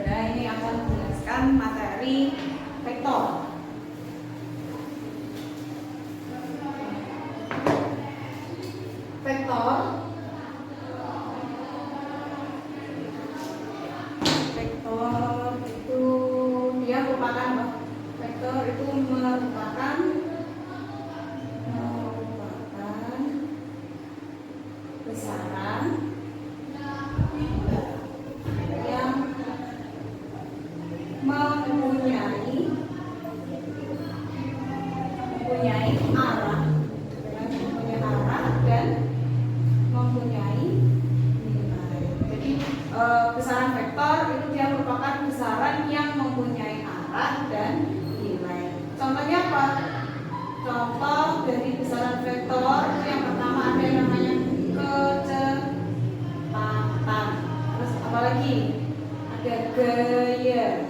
Bunda ini akan menjelaskan materi vektor. Vektor itu dia merupakan vektor itu merupakan besaran yang mempunyai arah, dan mempunyai nilai. Jadi besaran vektor itu dia merupakan besaran yang mempunyai arah dan nilai. Contohnya apa? Contoh dari besaran vektor yang pertama ada yang namanya kecepatan. Terus apa lagi? Ada gaya.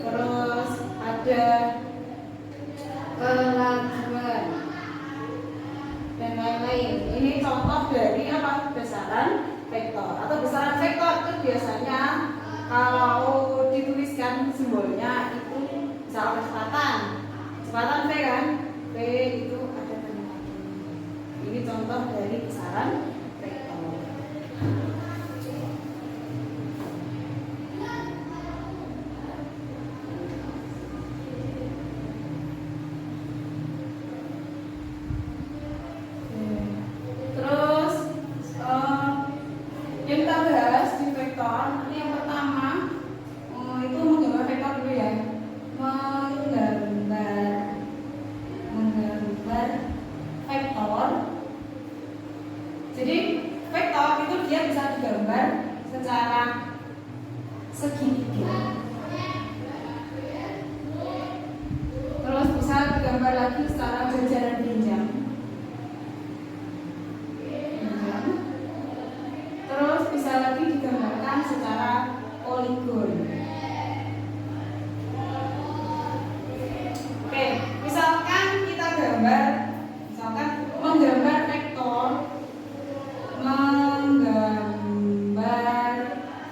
Terus ada kelajuan dan lain-lain. Ini contoh dari apa? Besaran vektor. Atau besaran vektor itu biasanya kalau dituliskan simbolnya itu misalnya kecepatan V kan? V itu ada tanda kaki. Ini contoh dari besaran vektor. Terus yang kita bahas di vektor ini yang pertama itu menggambar vektor dulu ya. Menggambar vektor. Jadi vektor itu dia bisa digambar secara segitiga. Terus bisa digambar lagi secara jajaran jenjang. Terus bisa lagi digambarkan secara poligon. Oke, misalkan kita menggambar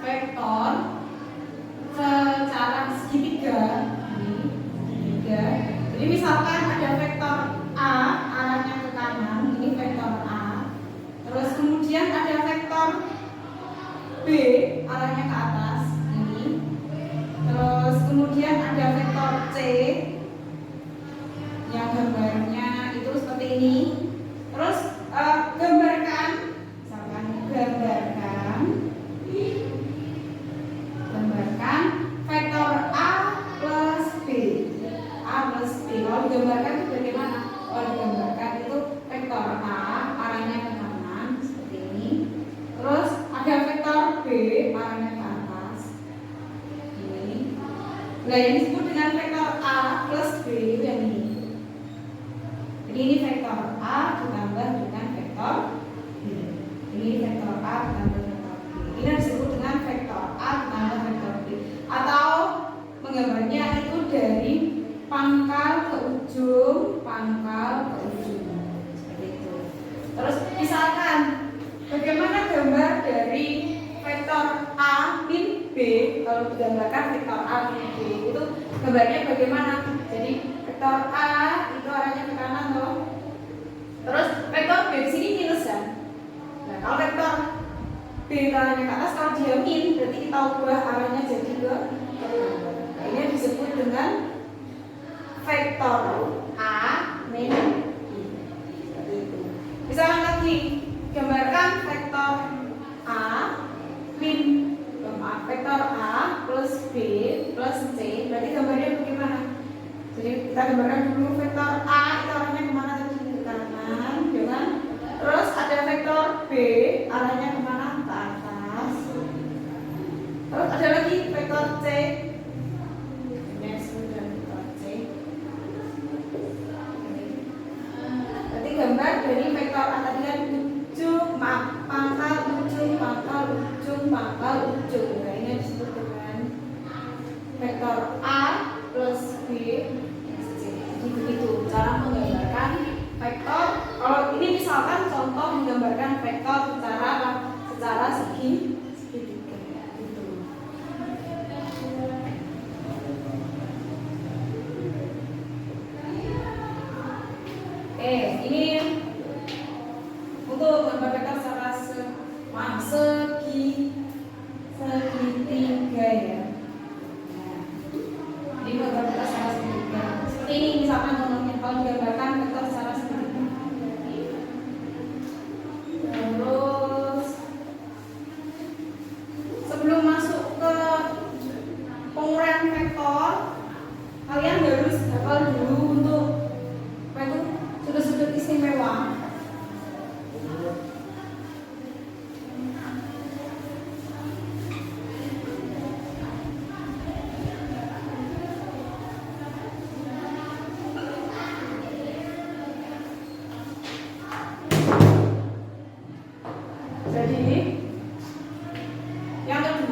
vektor secara segitiga. Jadi misalkan ada vektor A arahnya ke kanan, ini vektor A. Terus kemudian ada vektor B arahnya ke atas, ini. Terus kemudian ada vektor C yang gambarnya itu seperti ini. Terus gambarkan vektor A plus B. Kalau digambarkan itu bagaimana? Kalau digambarkan itu vektor A arahnya ke kanan seperti ini. Terus ada vektor B arahnya ke atas, ini. Nah, yang disebut dengan vektor A plus B itu yang ini. Jadi ini vektor A ditambah dengan vektor B. Ini vektor A ditambah vektor B. Ini disebut dengan vektor A ditambah vektor B. Atau menggambarnya itu dari pangkal ke ujung seperti itu. Terus misalkan bagaimana gambar dari vektor A min B? Kalau digambarkan vektor A min B itu gambarnya bagaimana? Jadi vektor A itu arahnya ke kanan loh. Terus vektor B di sini minus kan? Nah, kalau vektor B arahnya ke atas, kalau dia min berarti kita ubah arahnya jadi ke kanan. Nah, ini disebut dengan vektor A min B. Seperti itu. Misalkan lagi gambarkan vektor A min vektor A plus B plus C, berarti gambarnya bagaimana? Jadi kita gambarkan dulu vektor A itu arahnya kemana tadi? Ke kanan, ya kan? Terus ada vektor B arahnya kemana? Ke atas. Terus ada lagi vektor C. Berarti gambar dari vektor A tadi kan pangkal ujung. Nah, ini disebut dengan vektor A plus B plus C. Jadi begitu cara menggambarkan vektor. Kalau ini misalkan contoh menggambarkan vektor secara segitiga gitu.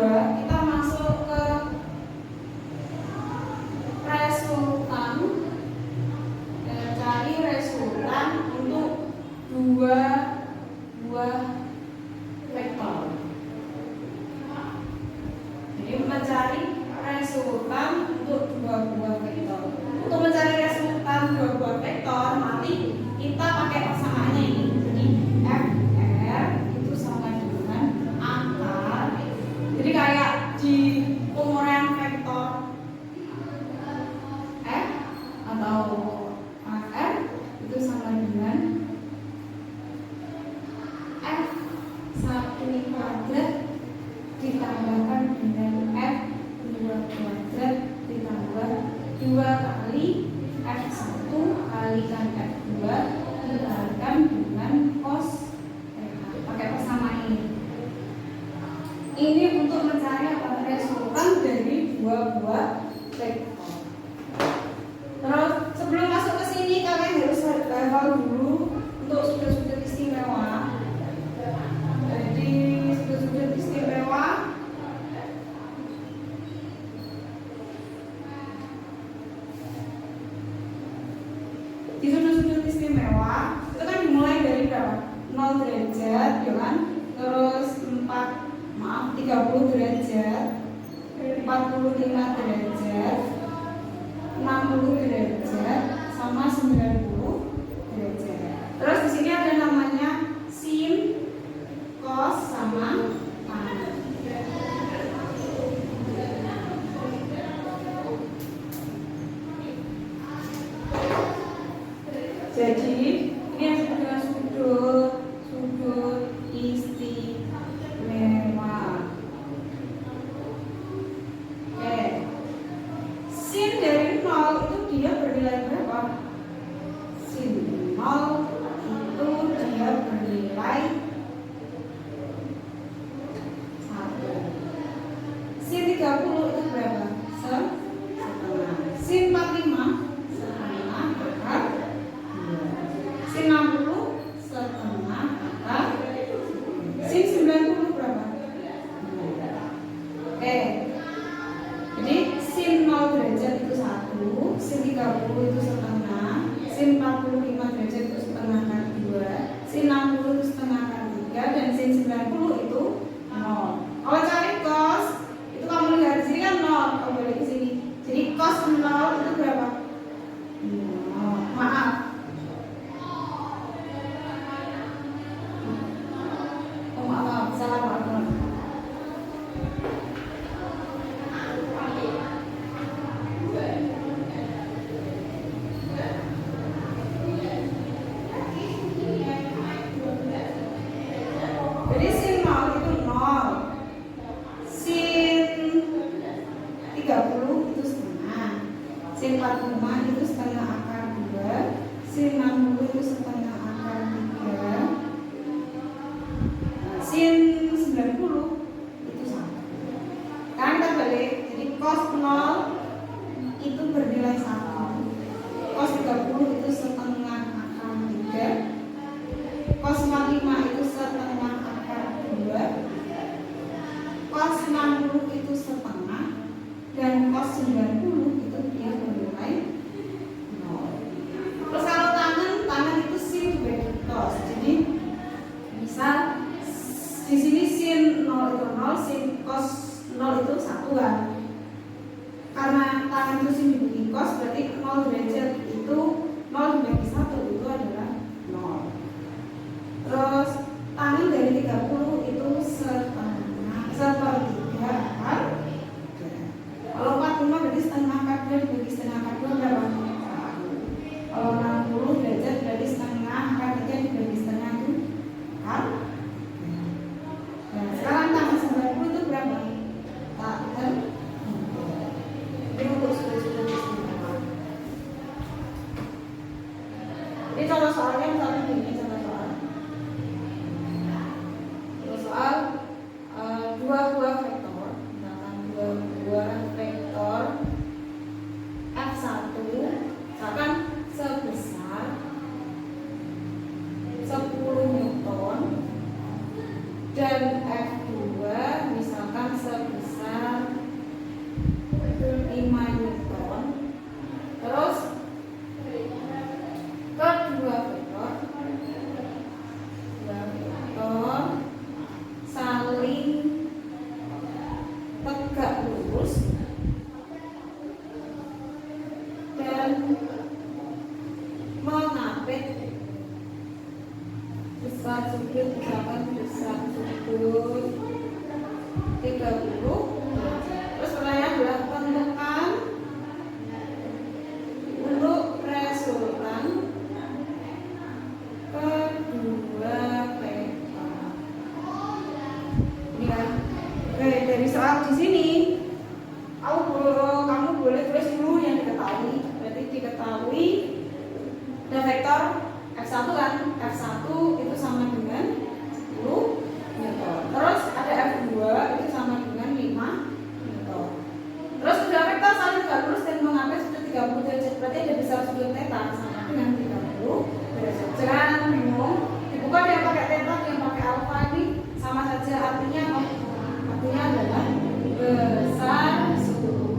2 kita masuk ke resultan. Cari resultan untuk dua buah vektor. Jadi mencari resultan untuk dua buah vektor. Untuk mencari resultan dua buah vektor, nanti kita pakai persamaannya ini. Jadi FR itu sama dengan akar. Jadi kayak di penguraian vektor F atau AR itu sama dengan F1 kuadrat ditambahkan dengan F2 kuadrat ditambah 2 kali F1 kalikan F2 dikalikan dengan cos pakai persamaan ini. Ini untuk mencari resultan dari dua buah vektor. Terus sebelum masuk ke sini kalian harus hafal dulu untuk sudut-sudut istimewa. Jadi sudut-sudut istimewa di sudut-sudut istimewa itu kan dimulai dari berapa? 0 derajat, ya kan? Terus 30 derajat, 45 derajat, 60 derajat, sama 90 derajat. Terus di sini ada namanya sin, cos, sama tan. Jadi ini yang disebut dengan sudut istimewa. Oke. Sin dari 0 itu dia bernilai berapa? Sin 0 itu dia bernilai 1. Sin 30 itu berapa? Setengah. Sin 45 setengah akar 2. Sin 60 setengah akar. Sin 90 berapa? 2. Oke. Jadi sin 0 derajat itu 1, sin 30 itu setengah, sin 45 derajat itu setengah akar 2, sin 60 itu setengah akar 3, dan sin 90 itu 0. Kalau cari cos, itu kamu lihat di sini kan 0, kamu balik ke sini. Jadi cos 0 itu berapa? 0. Maaf. Oh maaf, salah Pak. Jadi sin 0 itu 0, sin 30 itu setengah, sin 45 itu setengah akar 2, sin 60 itu setengah akar 3, sin 90 itu 1. Sekarang kita balik, jadi cos 0 itu bernilai 1, cos 30 itu setengah akar 3, cos 45 itu setengah akar 2, cos 60 itu setengah, dan cos 90 itu dia bernilai 0. Terus kalau tangan itu sin dibagi cos. Jadi misal di sini sin 0 itu 0, sin cos 0 itu 1 kan. Karena tangan itu sin dibagi cos, berarti 0 derajat itu 0 dibagi 1 itu adalah 0. Terus tangan dari 30 itu setengah, sepertiga akar 3. Kalau 45 berarti setengah akar 2 dibagi setengah akar 2 berapa? 1. Kalau 60 derajat berarti setengah akar 3 dibagi setengah akar 3. Nah, sekarang tangan 90 itu berapa? Tangan. Ini untuk sudut-sudut istimewa. sama dengan 30 derajat. Jangan bingung, dibuka yang pakai theta, yang pakai alfa ini sama saja, artinya apa? Artinya adalah besar 10.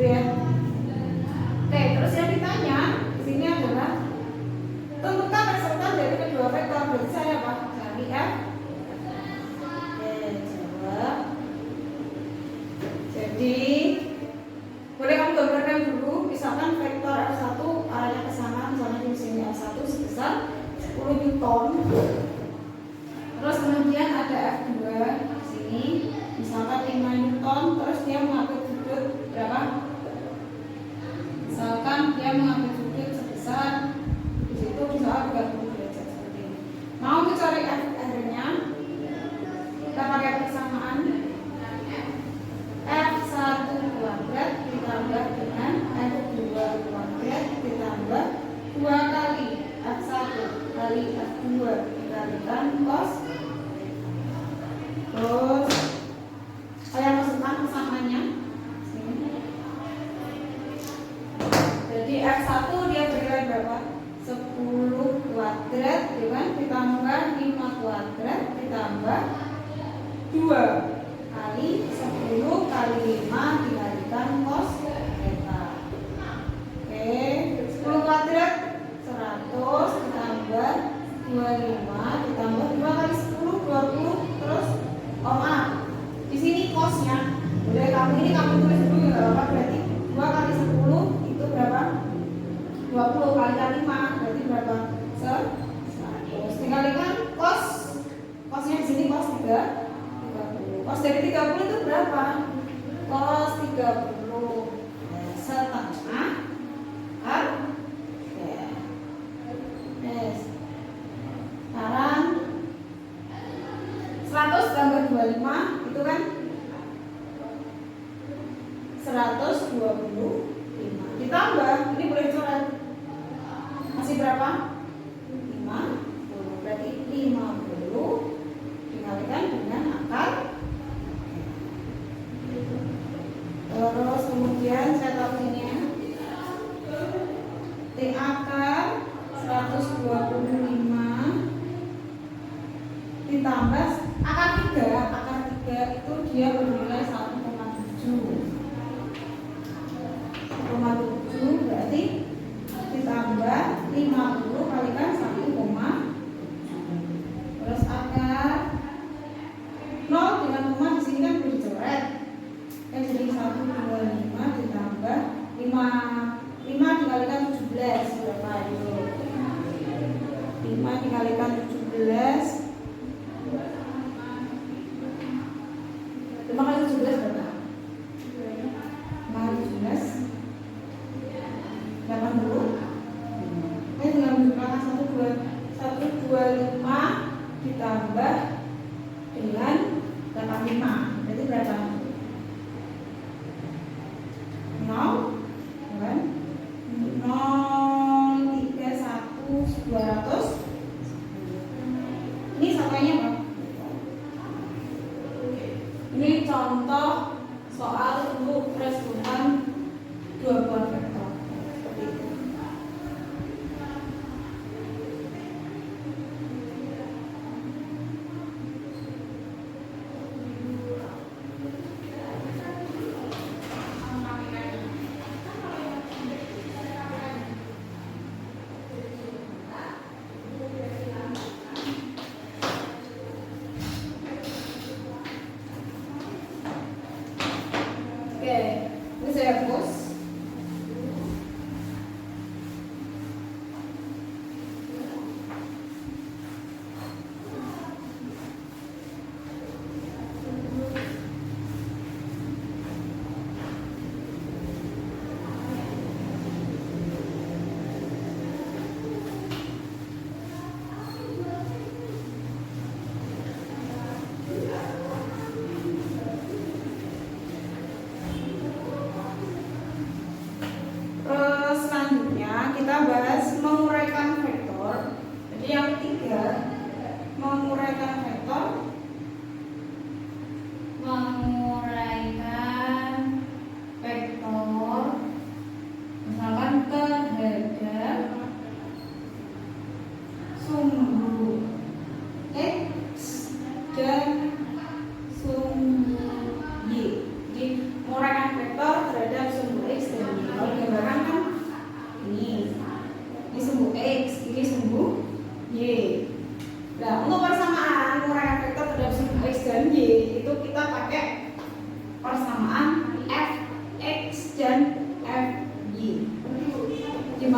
Ya. Oke, terus yang ditanya di sini adalah tentukan resultan dari kedua vektor. Berarti saya apa? Cari F. Oke, jawab. Jadi boleh kamu gambarkan dulu, misalkan vektor F1 arahnya ke sana, misalnya di sini F1 sebesar 10 Newton. Terus kemudian ada F2 di sini, misalkan 5 Newton, terus dia mengambil sudut berapa? Misalkan dia mengambil sudut sebesar di situ misalnya 30 derajat seperti ini. Mau mencari F-nya, kita pakai persamaan F1 kuadrat ditambah dengan F2 kuadrat ditambah 2 kali F1 kali F2 dikalikan cos. Terus saya masukkan persamaannya sini. Jadi F1 dia berikan berapa? 10 kuadrat dengan ditambah 5 kuadrat ditambah 2 kali 10 kali 5 dikalikan cos theta. Oke, 10 kuadrat 100 ditambah 25 ditambah 2 kali 10 20 terus di sini cosnya boleh kamu tulis dulu ya, nggak apa-apa. Berarti 2 kali 10 itu berapa? 20 kali 5 berarti berapa? 100. Dikalikan cosnya di sini cos 30. Cos dari 30 itu berapa? Cos 30 setengah kan? Ya. Yes. Sekarang 100 tambah 25 itu kan 125 ditambah ini boleh coret masih berapa? 50. Berarti 50 dikalikan dengan akar. Terus kemudian saya tahu ini ya, T akar 125 ditambah akar 3 itu dia bernilai 1,7 berarti ditambah 50 kalikan 1, terus akar 0 dengan koma di sini kan boleh dicoret kan, jadi 125 ditambah 5 dikalikan 17 berapa itu? 5 dikalikan 17 5 kali 17 berapa? 5 kali 17 80. Ini tinggal menunjukkan 125 ditambah dengan 85 berarti berapa? 0 kan? 031 200. Ini satunya apa? Ini contoh soal untuk resultan dua buah vektor seperti itu. Oke, ini saya hapus.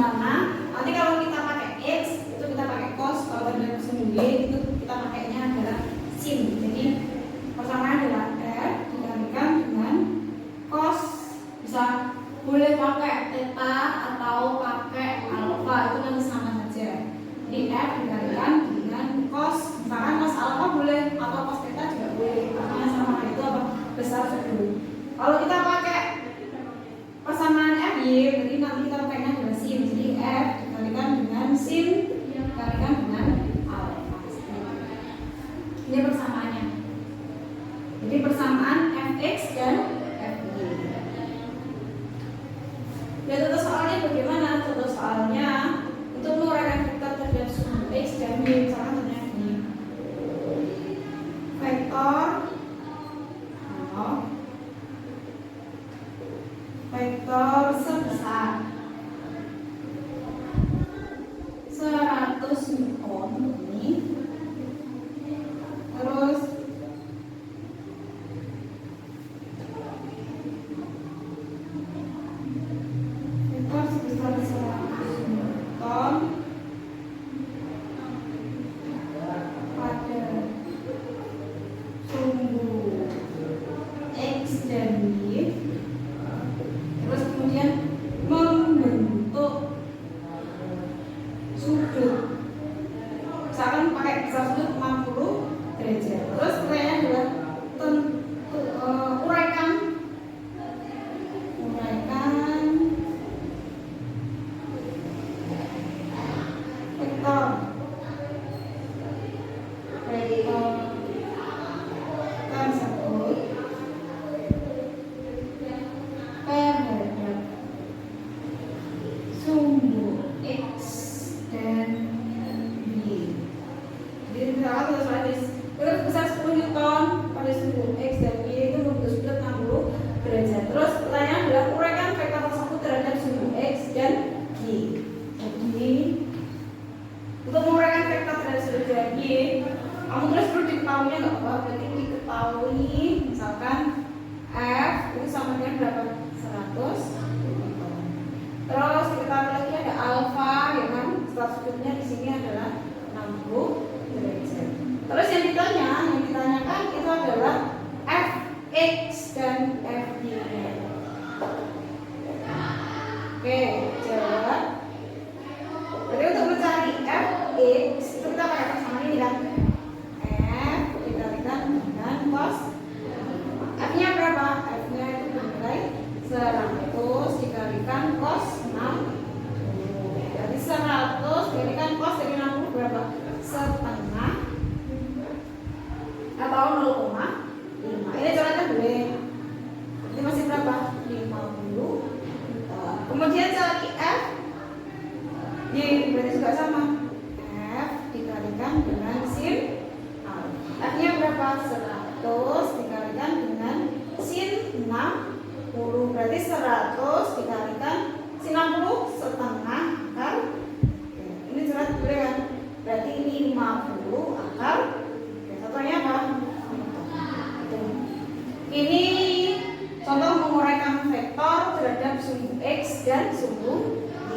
mana nanti kalau kita pakai X itu kita pakai cos, kalau terdapat sum Y itu kita pakainya adalah sin. Jadi persamaan adalah F dikalikan dengan cos, bisa boleh pakai theta atau pakai alpha, itu nanti sama saja. Jadi F dikalikan dengan cos, misalkan cos alpha boleh atau cos theta juga boleh, artinya sama, itu apa? Besar sebelum. Kalau kita pakai persamaan F Y, jadi nanti kita pakainya adalah sin. Jadi F dikalikan dengan sin dikalikan dengan alpha. Ini persamaannya. Jadi persamaan Fx dan Fy. Dan contoh soalnya bagaimana? Contoh soalnya untuk menguraikan vektor terhadap sum X dan Y, misalkan contohnya ini. Vektor vektor sebesar 100 Newton ini, terus vektor sebesar 100 Newton pada sumbu X dan Y, terus kemudian membentuk sudut, misalkan pakai sudut 60 derajat. Terus pertanyaannya adalah uraikan vektor tersebut terhadap sumbu X dan Y. Jadi misalkan terus besar 10 Newton pada sumbu X dan Y itu membentuk sudut 60 derajat. Terus pertanyaan adalah uraikan vektor tersebut terhadap sumbu X dan Y. Jadi untuk menguraikan vektor terhadap sudut dan Y, kamu terus perlu diketahuinya nggak apa? Berarti diketahui misalkan F itu sama dengan berapa? 100. Terus kita lagi ada alfa, ya kan? Setelah sudutnya di sini adalah 60 derajat. Terus yang ditanyakan itu adalah Fx dan Fy. Oke, jawab. Jadi untuk mencari Fx itu kita pakai persamaan ini kan? F dikalikan dengan cos. F-nya berapa? F-nya itu bernilai 100 dikalikan cos 60. Jadi 100 dikalikan cos dari 60 berapa? Setengah atau 0,5. Ini caranya boleh. Ini masih berapa? 50. Kemudian cari F. Y berarti juga sama. F dikalikan dengan sin alpha. F-nya berapa? 100 dikalikan dengan sin 60. Berarti 100 dikalikan sin 60 setengah akar. Ini jelas boleh kan? Berarti ini 50 akar. Satunya apa? Ini contoh menguraikan vektor terhadap sumbu X dan sumbu Y.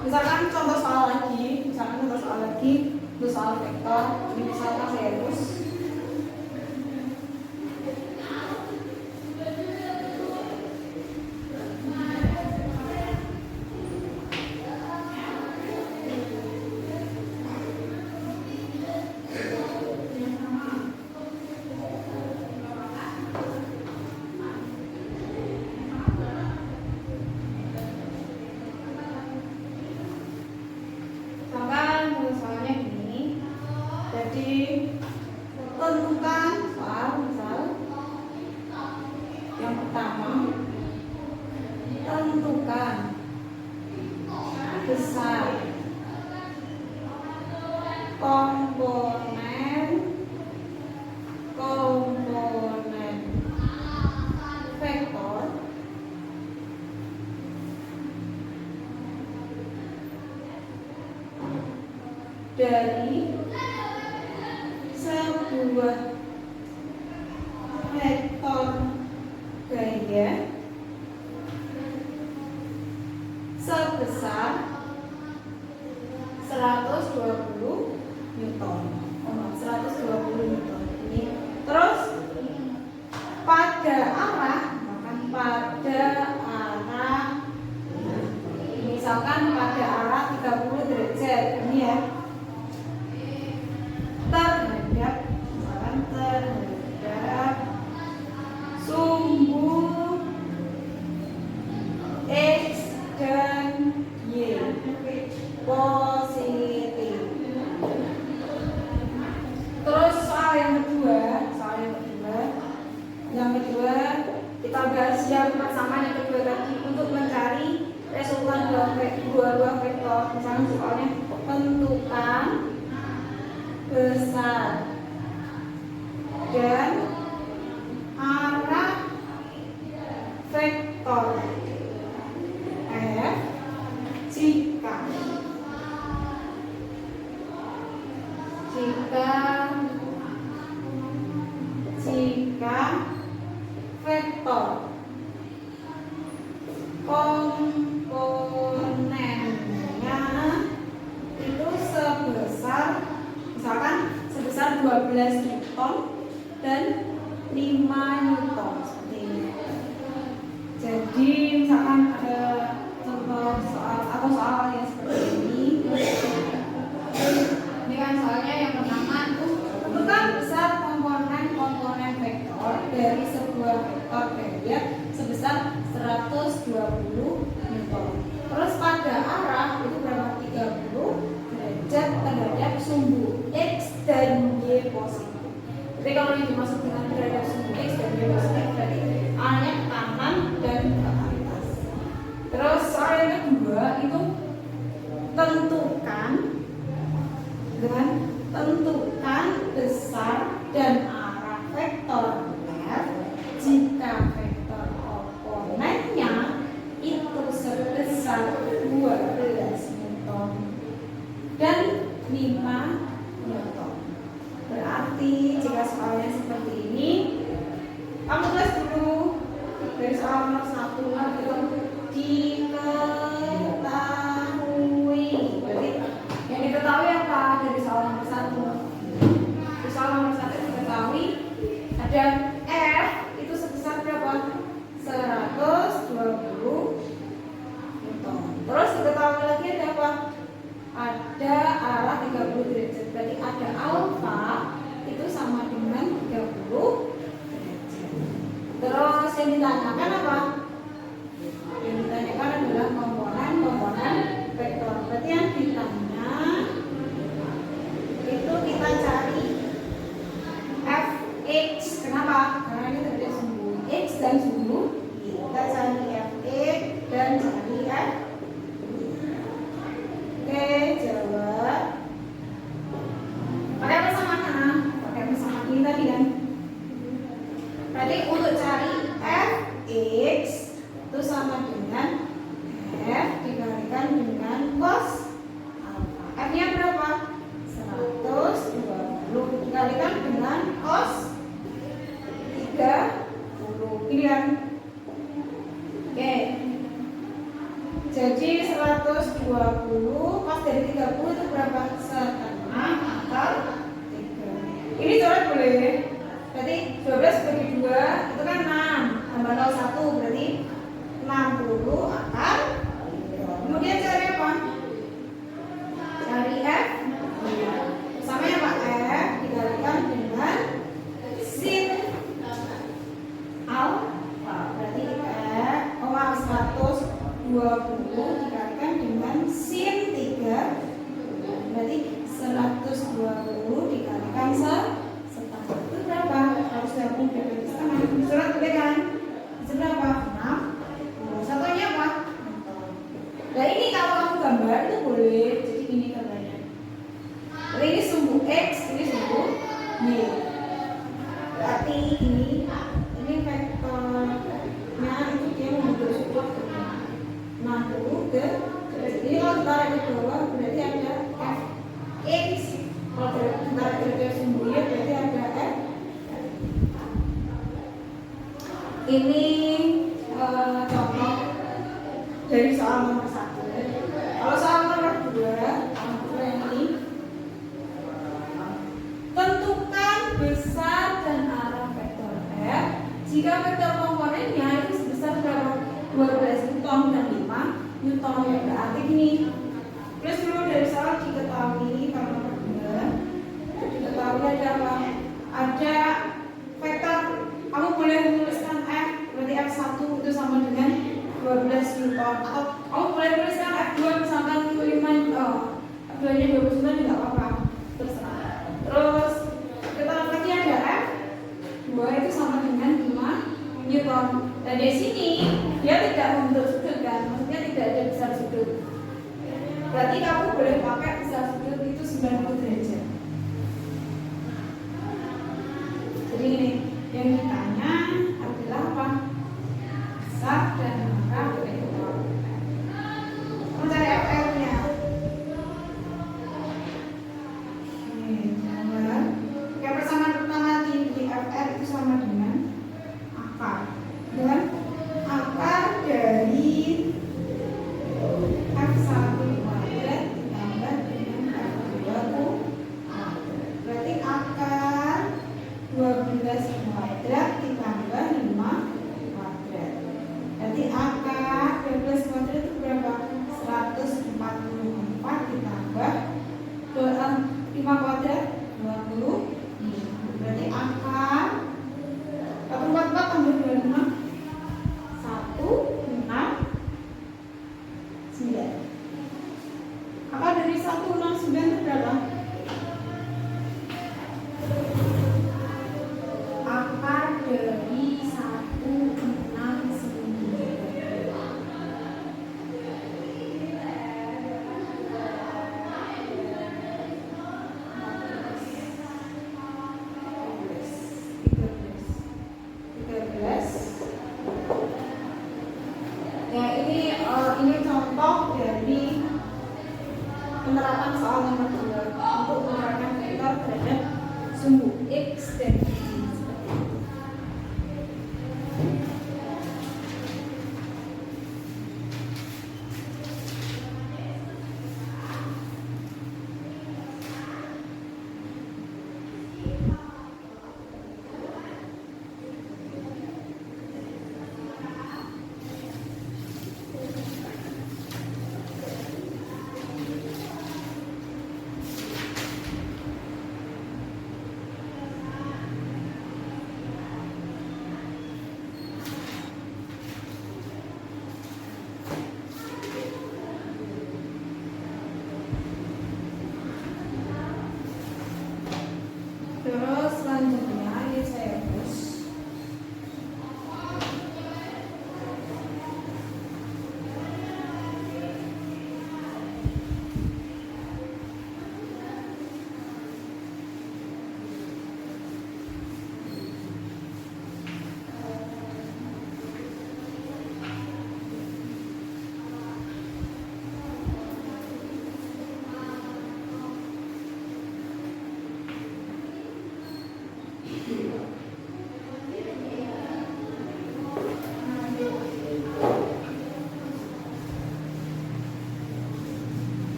Misalkan contoh soal lagi, itu soal vektor, ini misalkan serus. Tentukan misal yang pertama, tentukan besar dari sebuah vektor gaya sebesar 120 Newton. 120 Newton. Ini terus pada arah, misalkan pada arah 30 derajat ini ya, terhadap sumbu X dan Y positif. Terus soal yang kedua kita bahas yang persamaan yang kedua tadi untuk mencari resultan dua vektor. Misalnya soalnya tentukan besar dan arah vektor F jika vektor komponennya itu sebesar 12 Newton dan 5 Newton seperti ini. Jadi misalkan ada contoh soal atau soal yang seperti ini. Ini kan soalnya yang pertama itu tentukan besar komponen vektor dari sebuah vektor gaya sebesar 120 Newton. Terus pada arah itu berapa? 30 derajat terhadap sumbu X dan Y positif. Jadi kalau yang dimaksud dengan terhadap sumbu X dan Y positif berarti arahnya ke kanan dan ke atas. Terus soal yang kedua itu tentukan besar dan arah vektor F jika vektor komponennya itu sebesar 12 Newton dan 5 Newton. Berarti jika soalnya seperti ini, kamu tulis dulu dari soal nomor 1 itu diketahui. Berarti yang diketahui apa dari soal nomor 1? Di soal nomor 1 diketahui ada F itu sebesar berapa? 120 Newton. Terus diketahui lagi ada apa? Ada arah 30 derajat. Berarti ada alfa itu sama dengan 30 derajat. Terus yang ditanyakan apa? Yang ditanyakan adalah komponen vektor. Berarti yang ditanya itu kita cari Fx. Kenapa? Karena ini terjadi sumbu X dan sumbu Y. Kita cari Fx dan cari F. Oke, jawab. Pakai persamaan ini tadi kan. Berarti untuk cari Fx itu sama dengan F dikalikan dengan cos alfa. F-nya berapa? 120 dikalikan dengan cos 30. Ini kan. Oke. Jadi 120 pas dari 30 itu berapa? Setengah akar 3. Ini coret boleh. Berarti 12 bagi 2 itu kan 6. Tambah 01 berarti 60 akar 3. Kemudian cari apa? Cari F. Sama ya Pak, F dikalikan dengan sin alfa. Berarti F 120 dikalikan dengan sin 3. Berarti 120 dikalikan setengah. Itu berapa? Harus gabung dari setengah. Surat boleh kan? Itu berapa? 6. Satunya apa? Nah ini kalau kamu gambar itu boleh. Jadi ini gambarnya. Jadi ini sumbu X, ini sumbu Y. Berarti ini vektornya itu dia membentuk sebuah 60 ke Ini contoh dari soal nomor 1. Kalau soal nomor 2, ini tentukan besar dan arah vektor F jika vektor komponennya itu sebesar berapa? 12 Newton dan 5 Newton. Berarti ini plus dulu dari soal diketahui kalau nomor 2 diketahui ada apa? Ada vektor, kamu boleh menuliskan F, berarti F1 itu sama dengan 12 Newton, atau kamu boleh tuliskan F2 misalkan 5 F2 nya 12 Newton juga apa-apa, terserah. Terus kita lagi ada F2 itu sama dengan 5 Newton, dan di sini dia tidak membentuk sudut kan, maksudnya tidak ada besar sudut, berarti kamu boleh pakai besar sudut itu 90 derajat. Jadi ini yang ditanya adalah apa? Besar dan arah vektor. Mencari FR-nya. Yang pertama di FR itu sama dengan akar. Dan akar dari F1 kuadrat ditambah dengan F2 kuadrat. Berarti akar 12 kuadrat ditambah 5 kuadrat. Berarti akar 12 kuadrat itu berapa? 144 ditambah 5 kuadrat 20. Berarti akar 144 tambah 25 169. Akar dari 169 itu berapa? Akar dari 169 ya, ini contoh dari penerapan soal nomor 2 untuk menerapkan vektor terhadap sumbu X dan Y.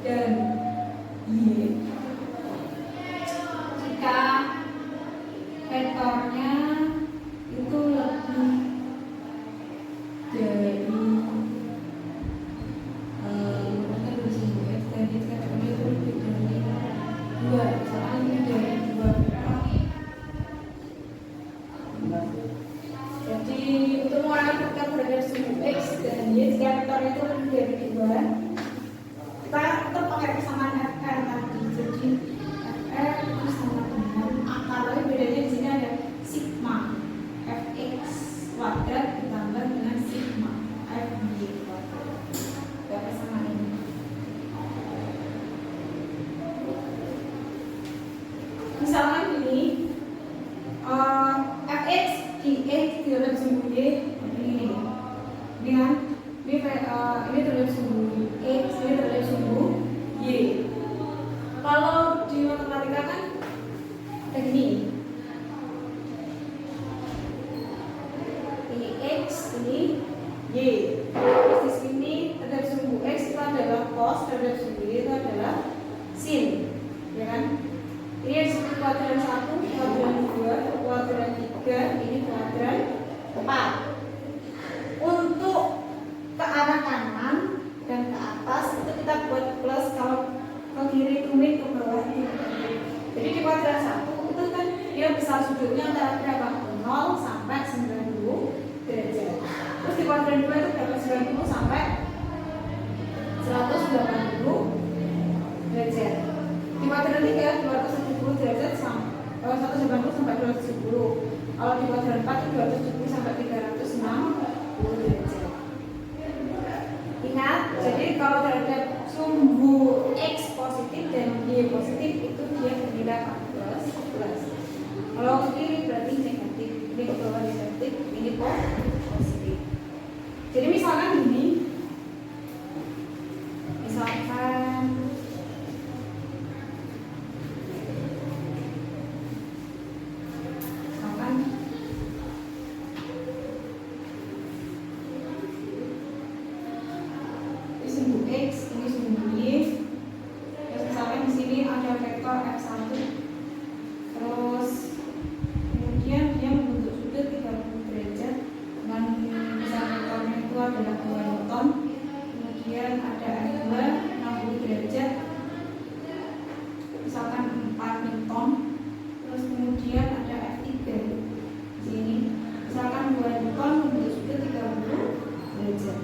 dan Y jika vektornya itu lebih dari jadi untuk mengenal vektor terhadap sumbu X dan Y jika vektornya itu lebih dari 2, kita tetap pakai persamaan FR tadi. Jadi FR itu sama dengan akarnya, bedanya di sini ada sigma Fx kuadrat ditambah dengan sigma Fy kuadrat. Ada persamaan ini. Misalkan ini Fx dx terhadap sumbu Y ini kan ini terhadap sumbu X, ini terhadap sumbu Y. Kalau di matematika kan kayak gini, ini X, ini Y. Terus di sini terhadap sumbu X itu adalah cos, terhadap sumbu Y itu adalah sin, ya kan? Ini disebut kuadran 1, kuadran 2, kuadran 3, ini kuadran 4. Untuk ke arah kanan dan ke atas itu kita buat plus, kalau ke kiri itu min, ke bawah itu. Jadi di kuadran 1 itu kan dia besar sudutnya antara berapa? 0 sampai 90 derajat. Terus di kuadran 2 itu berapa? 90 sampai 180 derajat. Di kuadran 3 270 derajat sampai 190 sampai 270. Kalau di kuadran 4 itu 270 sampai 360 derajat. Ingat, jadi kalau terhadap sumbu X positif dan Y positif itu dia bernilai plus. Kalau ke kiri berarti negatif, ini ke bawah negatif, ini positif. Jadi misalkan gini, misalkan sumbu X, ini sumbu Y. Terus misalkan di sini ada vektor F1. Terus kemudian dia membentuk sudut 30 derajat dengan besar vektornya itu adalah 2 Newton. Kemudian ada F2 60 derajat, misalkan 4 Newton. Terus kemudian ada F3 di sini, misalkan 2 Newton membentuk sudut 30 derajat.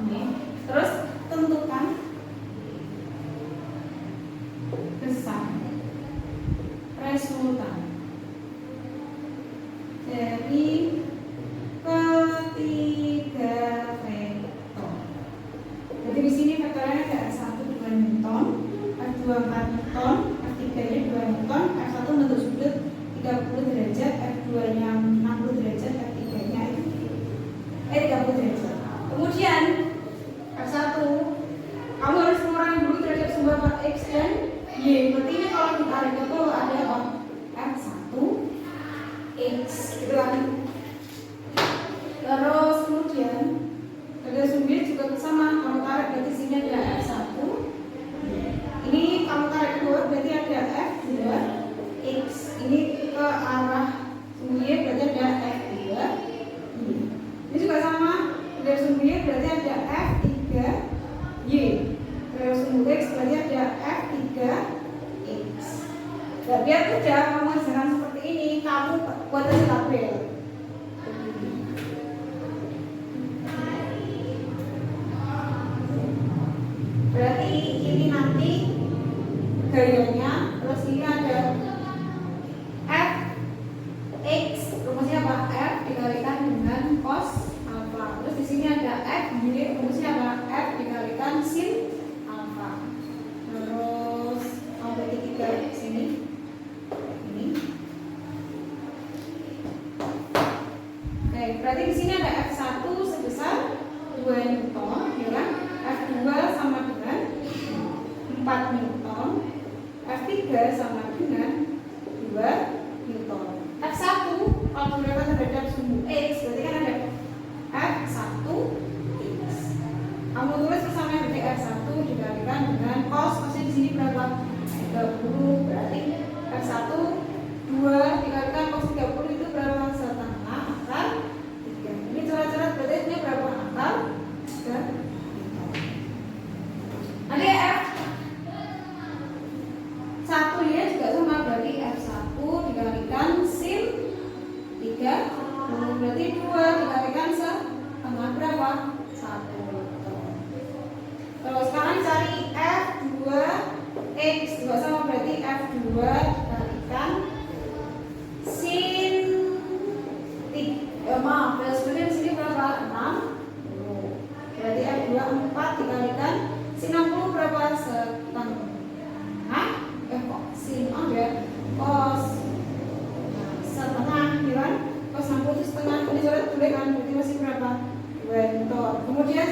Ini. Terus tentukan besar resultan dari ketiga vektor. Jadi di sini vektornya ada F1 2 Newton, F2 4 Newton, F3 nya 2 Newton, F1 bentuk sudut 30 derajat, F2 nya 60 derajat, F3 nya 30 derajat. Kemudian F1 kamu harus mengurangi dulu terhadap sumber X dan Y. Berarti ini kalau ditarik ke bawah ada F1 X gitu kan. Terus kemudian terhadap sumber juga sama, kamu tarik berarti sini ada F1. Ini kamu tarik ke bawah berarti ada F2 X. Ini ke arah sumber Y berarti ada F2 Y. Ini juga sama, terhadap sumber Y berarti ada F3 Y. Terus sumbu X berarti ada F3 X. Dan biar mudah kamu jangan seperti ini, kamu buat aja tabel. Berarti ini nanti gayanya, terus ini ada F X, rumusnya apa? F dikalikan dengan cos alpha. Terus di sini ada F Y, rumusnya apa? F dikalikan sin alpha. Terus berarti 3 di sini. Ini. Oke, berarti di sini ada F1 sebesar 2 Newton, ya kan? F2 sama dengan 4 Newton. F3 sama dengan 2 Newton. F1 kalau menggunakan terhadap sumbu X berarti kan ada F1 X. Kamu tulis persamaan dari F1 dikalikan dengan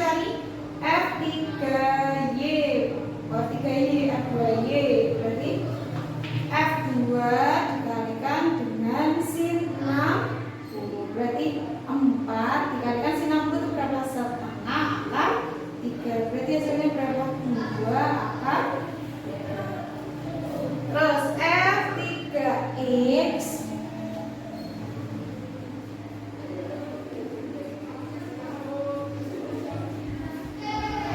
cari F3Y. F3Y, F2Y. Berarti F2 dikalikan dengan sin 60. Berarti 4 dikalikan sin 60 itu berapa? Setengah akar 3. Berarti hasilnya berapa? 2 akar 3. Terus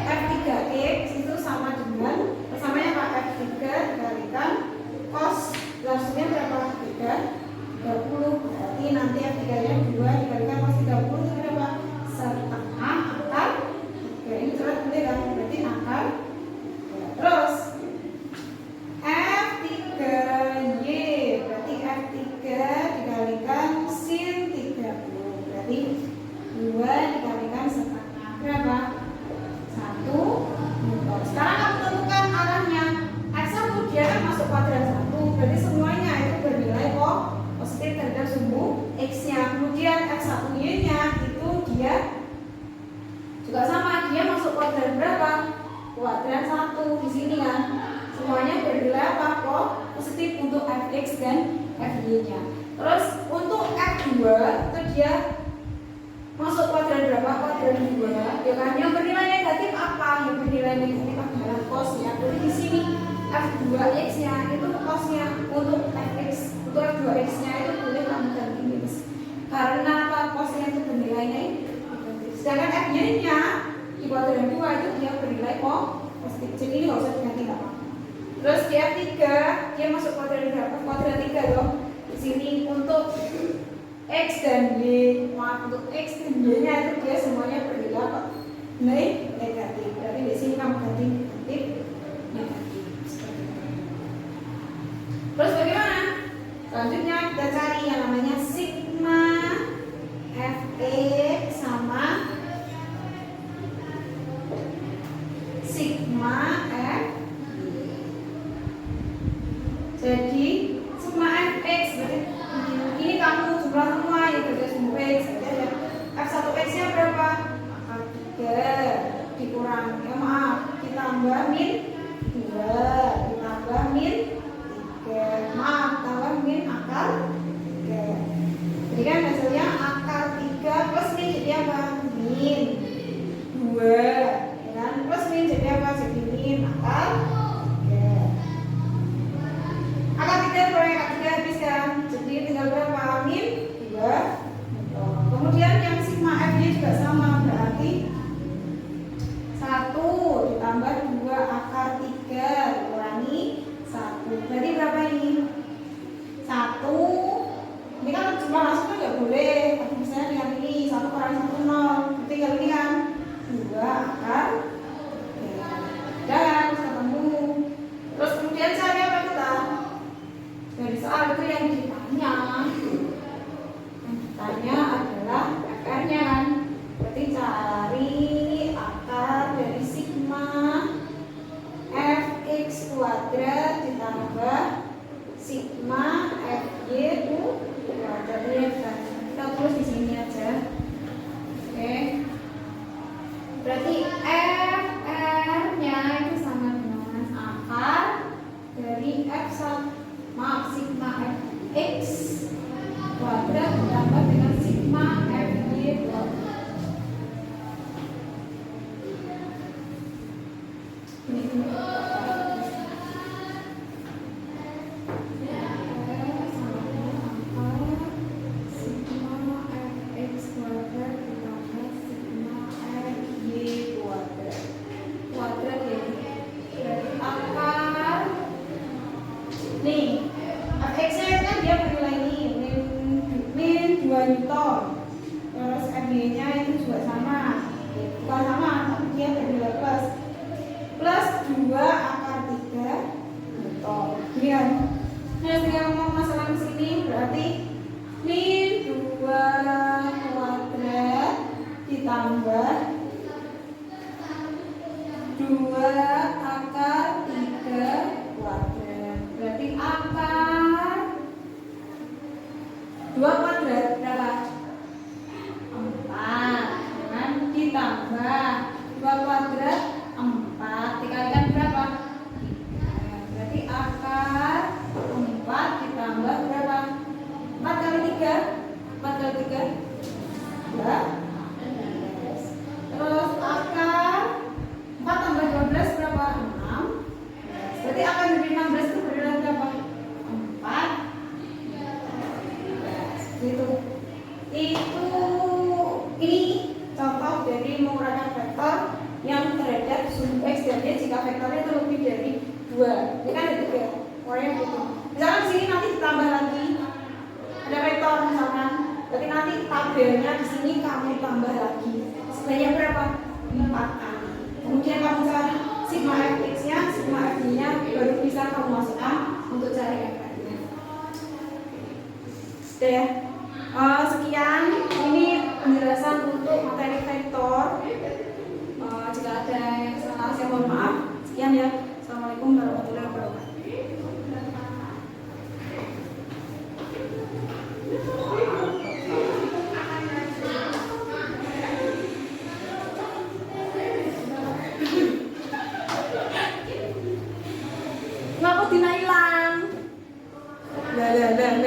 F3X itu sama dengan persamanya apa? F3 dikalikan cos langsungnya berapa? 30. Berarti nanti F3 nya 2 dikalikan cos 30 itu berapa? Setengah akar 3. Ini coret boleh kan? Berarti akar 3. Terus F3Y berarti F3 dikalikan sin 30. Berarti 2 dikalikan setengah berapa? 1 Newton. Sekarang kamu tentukan arahnya. X1 dia kan masuk kuadran 1. Berarti semuanya itu bernilai positif terhadap sumbu X-nya. Kemudian X1Y nya itu dia juga sama. Dia masuk kuadran berapa? Kuadran 1 di sini kan. Semuanya bernilai apa? Positif untuk Fx dan Fy nya. Terus untuk F2 itu dia masuk kuadran berapa? Kuadran 2. Ya kan? Yang bernilai negatif apa? Yang bernilai negatif adalah cosnya. Jadi di sini F2x nya itu cosnya. Untuk Fx, untuk F2x nya itu boleh kamu ganti minus. Karena apa? Cosnya itu bernilai negatif. Sedangkan Fy nya di kuadran 2 itu dia bernilai positif. Jadi ini nggak usah diganti apa. Terus di F3 dia masuk kuadran berapa? Kuadran 3 dong. Di sini untuk X dan Y, untuk X dan Y nya itu dia semuanya bernilai apa? Negatif. Berarti di sini kamu ganti negatif. Terus bagaimana? Selanjutnya kita cari yang namanya sigma Fx sama sigma F. Jadi sigma Fx berarti ini kamu jumlah semua ya berarti semua X. F1x nya berapa? Akar 3 dikurangi ditambah min 2 ditambah min 3 tambah min akar 3. Jadi kan hasilnya akar 3 plus min jadi apa? Min 2 ya kan? Plus min jadi apa? Jadi min akar 3. Akar 3 dikurangi akar 3 habis kan? Jadi tinggal berapa? Min 2. Kemudian yang sigma F nya juga sama, berarti 1 ditambah 2 akar 3 dikurangi 1. Berarti berapa ini? 1. Ini kan jumlah langsung kan nggak boleh. Tapi misalnya dengan ini 1 kurangi 1 0. Tinggal ini kan 2 akar 3. Dan ketemu. Terus kemudian cari apa kita? Dari soal itu yang ditanya. Adalah akarnya kan. Berarti cari akar dari sigma Fx kuadrat ditambah sigma Fy kuadrat. Kita tulis di sini aja. Oke. Berarti Fr nya itu sama dengan akar dari sigma Fx kuadrat ditambah dengan sigma Fy kuadrat. Ini Newton. Terus Fy-nya itu juga sama. Bukan sama, tapi dia bernilai plus. Plus 2 akar 3 Newton. Lihat. Nah, ketika ngomong masalah di sini berarti min 2 kuadrat ditambah 2 akar 3 kuadrat. Berarti akar 2 kuadrat berapa? 4 kan? Ditambah Berarti akan dari 16 itu berdasarkan berapa? 4 gitu. Itu ini contoh dari menguraikan vektor yang terhadap sum x dan y jika vektornya itu lebih dari 2. Ini kan ada 3 warnanya gitu. Misalkan di sini nanti ditambah lagi ada vektor misalkan, berarti nanti tabelnya di sini kamu tambah lagi sebanyak berapa? 4 kali. Kemudian kamu cari sigma fx nya, sigma f nya, baru bisa kamu masukkan untuk cari f-nya. Oke ya. Sekian ini penjelasan untuk materi vektor. Jika ada yang salah saya mohon maaf. Sekian ya.